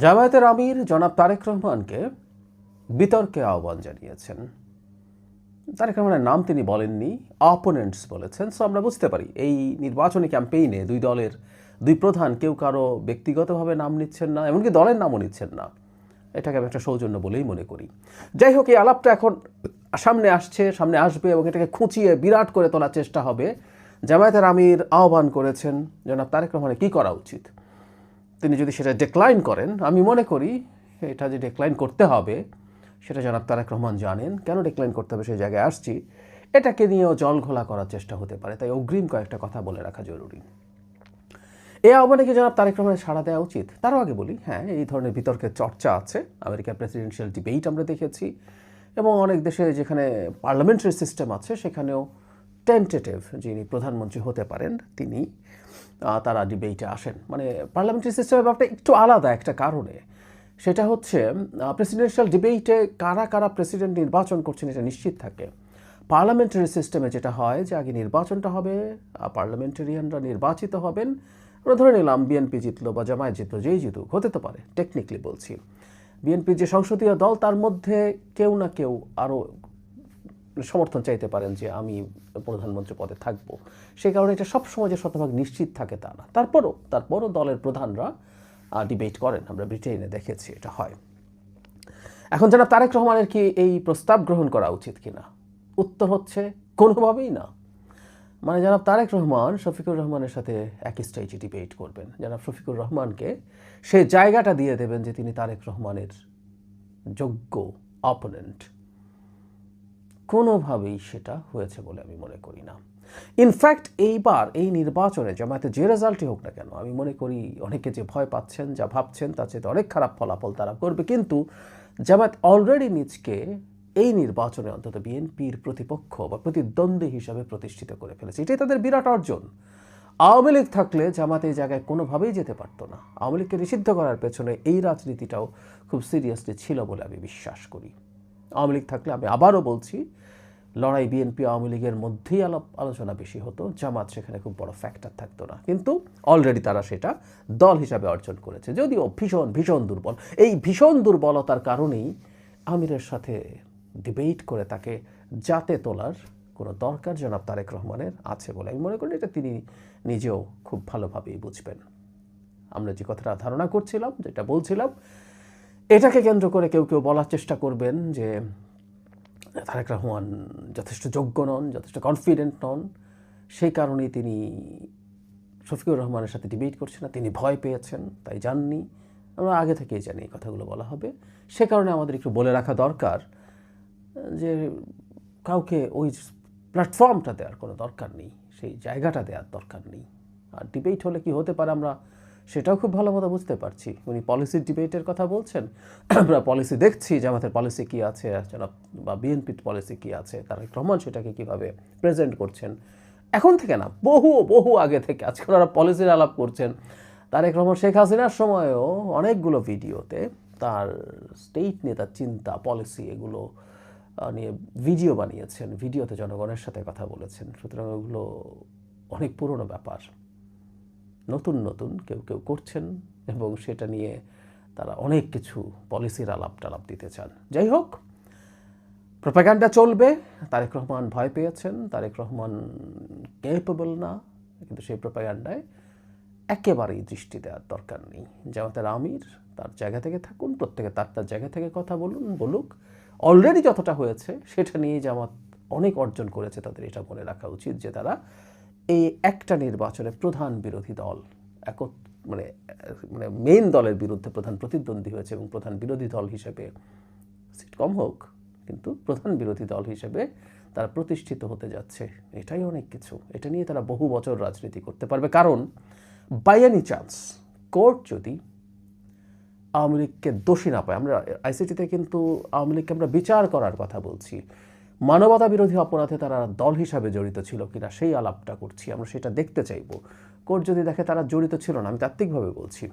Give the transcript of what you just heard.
জামায়াতের আমির জনাব তারেক রহমানকে বিতর্কে আহ্বান জানিয়েছেন। তারেক রহমানের নাম তিনি বলেননি, অপোনেন্টস বলেছেন। সো আমরা বুঝতে পারি এই নির্বাচনী ক্যাম্পেইনে দুই দলের দুই প্রধান কেউ কারো ব্যক্তিগতভাবে নাম নিচ্ছেন না, এমনকি দলের নামও নিচ্ছেন না। এটাকে আমি একটা সৌজন্য বলেই মনে করি। যাই হোক, এই আলাপটা এখন সামনে আসবে এবং এটাকে খুঁচিয়ে বিরাট করে তোলার চেষ্টা হবে। জামায়াতের আমির আহ্বান করেছেন জনাব তারেক রহমানের কী করা উচিত। তিনি যদি সেটা ডিক্লাইন করেন, আমি মনে করি এটা যে ডিক্লাইন করতে হবে সেটা জনাব তারেক রহমান জানেন। কেন ডিক্লাইন করতে হবে সেই জায়গায় আসছি। এটাকে নিয়েও জল ঘোলা করার চেষ্টা হতে পারে, তাই অগ্রিম কয়েকটা কথা বলে রাখা জরুরি। এই আহ্বানে কি জনাব তারেক রহমানের সাড়া দেওয়া উচিত? তারও আগে বলি, হ্যাঁ, এই ধরনের বিতর্কের চর্চা আছে। আমেরিকার প্রেসিডেন্সিয়াল ডিবেট আমরা দেখেছি, এবং অনেক দেশে যেখানে পার্লামেন্টারি সিস্টেম আছে সেখানেও টেন্টেটিভ যিনি প্রধানমন্ত্রী হতে পারেন তিনি তারা ডিবেটে আসেন। মানে পার্লামেন্টারি সিস্টেমের ব্যাপারটা একটু আলাদা একটা কারণে। সেটা হচ্ছে প্রেসিডেন্সিয়াল ডিবেটে কারা কারা প্রেসিডেন্ট নির্বাচন করছেন এটা নিশ্চিত থাকে। পার্লামেন্টারি সিস্টেমে যেটা হয় যে আগে নির্বাচনটা হবে, পার্লামেন্টারিয়ানরা নির্বাচিত হবেন। আমরা ধরে নিলাম বিএনপি জিতলো বা জামায়াত জিতলো, যেই জিতুক, হতে তো পারে, টেকনিক্যালি বলছি। বিএনপির যে সংসদীয় দল তার মধ্যে কেউ না কেউ আরও সমর্থন চাইতে পারেন যে আমি প্রধানমন্ত্রী পদে থাকব। সেই কারণে এটা সবসময় যে শতভাগ নিশ্চিত থাকে তা না। তারপরও দলের প্রধানরা ডিবেট করেন, আমরা ব্রিটেনে দেখেছি এটা হয়। এখন জনাব তারেক রহমানের কি এই প্রস্তাব গ্রহণ করা উচিত কিনা? উত্তর হচ্ছে কোনোভাবেই না। মানে জনাব তারেক রহমান শফিকুর রহমানের সাথে একই স্টেজে ডিবেট করবেন। জনাব শফিকুর রহমানকে সে জায়গাটা দিয়ে দেবেন যে তিনি তারেক রহমানের যোগ্য অপোনেন্ট। কোনোভাবেই সেটা হয়েছে বলে আমি মনে করি না। ইনফ্যাক্ট এইবার এই নির্বাচনে জামায়াতে যে রেজাল্টই হোক না কেন, আমি মনে করি অনেকে যে ভয় পাচ্ছেন, যা ভাবছেন তার চেয়ে অনেক খারাপ ফলাফল তারা করবে। কিন্তু জামায়াত অলরেডি নিজকে এই নির্বাচনে অন্তত বিএনপির প্রতিপক্ষ বা প্রতিদ্বন্দ্বী হিসাবে প্রতিষ্ঠিত করে ফেলেছে। এটাই তাদের বিরাট অর্জন। আওয়ামী লীগ থাকলে জামাত এই জায়গায় কোনোভাবেই যেতে পারতো না। আওয়ামী লীগকে নিষিদ্ধ করার পেছনে এই রাজনীতিটাও খুব সিরিয়াসলি ছিল বলে আমি বিশ্বাস করি। আওয়ামী লীগ থাকলে, আমি আবারও বলছি, লড়াই বিএনপি আওয়ামী লীগের মধ্যেই আলোচনা বেশি হতো, জামাত সেখানে খুব বড় ফ্যাক্টর থাকতো না। কিন্তু অলরেডি তারা সেটা দল হিসাবে অর্জন করেছে, যদিও ভীষণ ভীষণ দুর্বল। এই ভীষণ দুর্বলতার কারণেই আমিরের সাথে ডিবেট করে তাকে জাতে তোলার কোনো দরকার জনাব তারেক রহমানের আছে বলে আমি মনে করি। এটা তিনি নিজেও খুব ভালোভাবেই বুঝবেন। আমরা যে কথাটা ধারণা করছিলাম, যেটা বলছিলাম, এটাকে কেন্দ্র করে কেউ কেউ বলার চেষ্টা করবেন যে তারেক রহমান যথেষ্ট যোগ্য নন, যথেষ্ট কনফিডেন্ট নন, সেই কারণেই তিনি শফিকুর রহমানের সাথে ডিবেট করছেন না, তিনি ভয় পেয়েছেন তাই যাননি। আমরা আগে থেকেই জানি এই কথাগুলো বলা হবে। সে কারণে আমাদের একটু বলে রাখা দরকার যে কাউকে ওই প্ল্যাটফর্মটা দেওয়ার কোনো দরকার নেই, সেই জায়গাটা দেওয়ার দরকার নেই। আর ডিবেট হলে কি হতে পারে আমরা সেটাও খুব ভালো মতো বুঝতে পারছি। উনি পলিসির ডিবেটের কথা বলছেন, আমরা পলিসি দেখছি, জামাতের পলিসি কী আছে বা বিএনপির পলিসি কী আছে, তারেক রহমান সেটাকে কীভাবে প্রেজেন্ট করছেন। এখন থেকে না, বহু বহু আগে থেকে আজকাল ওরা পলিসির আলাপ করছেন। তারেক রহমান শেখ হাসিনার সময়ও অনেকগুলো ভিডিওতে তার স্টেট নিয়ে তার চিন্তা, পলিসি, এগুলো নিয়ে ভিডিও বানিয়েছেন, ভিডিওতে জনগণের সাথে কথা বলেছেন। সুতরাং ওগুলো অনেক পুরনো ব্যাপার। নতুন নতুন কেউ কেউ করছেন এবং সেটা নিয়ে তারা অনেক কিছু পলিসির আলাপ টালাপ দিতে চান। যাই হোক, প্রোপাগান্ডা চলবে। তারেক রহমান ভয় পেয়েছেন, তারেক রহমান ক্যাপেবল না, কিন্তু সেই প্রোপাগান্ডায় একেবারেই দৃষ্টি দেওয়ার দরকার নেই। জামাতের আমির তার জায়গা থেকে থাকুন, প্রত্যেকে তার জায়গা থেকে কথা বলুক। অলরেডি যতটা হয়েছে সেটা নিয়ে জামাত অনেক অর্জন করেছে, তাদের এটা মনে রাখা উচিত যে তারা এই একটা নির্বাচনে প্রধান বিরোধী দল, মানে মেইন দলের বিরুদ্ধে প্রধান প্রতিদ্বন্দ্বী হয়েছে এবং প্রধান বিরোধী দল হিসেবে, সিট কম হোক কিন্তু প্রধান বিরোধী দল হিসেবে তারা প্রতিষ্ঠিত হতে যাচ্ছে। এটাই অনেক কিছু। এটা নিয়ে তারা বহু বছর রাজনীতি করতে পারবে। কারণ বাই এনি চান্স কোর্ট যদি আওয়ামী লীগকে দোষী না পায়, আমরা আইসিটিতে কিন্তু আওয়ামী লীগকে আমরা বিচার করার কথা বলছি, মানবতা বিরোধী অপরাধে তারা দল হিসাবে জড়িত ছিল কিনা সেই আলাপটা করছি, আমরা সেটা দেখতে চাইব। কোর্ট যদি দেখে তারা জড়িত ছিল না, আমি তাত্ত্বিকভাবে বলছি,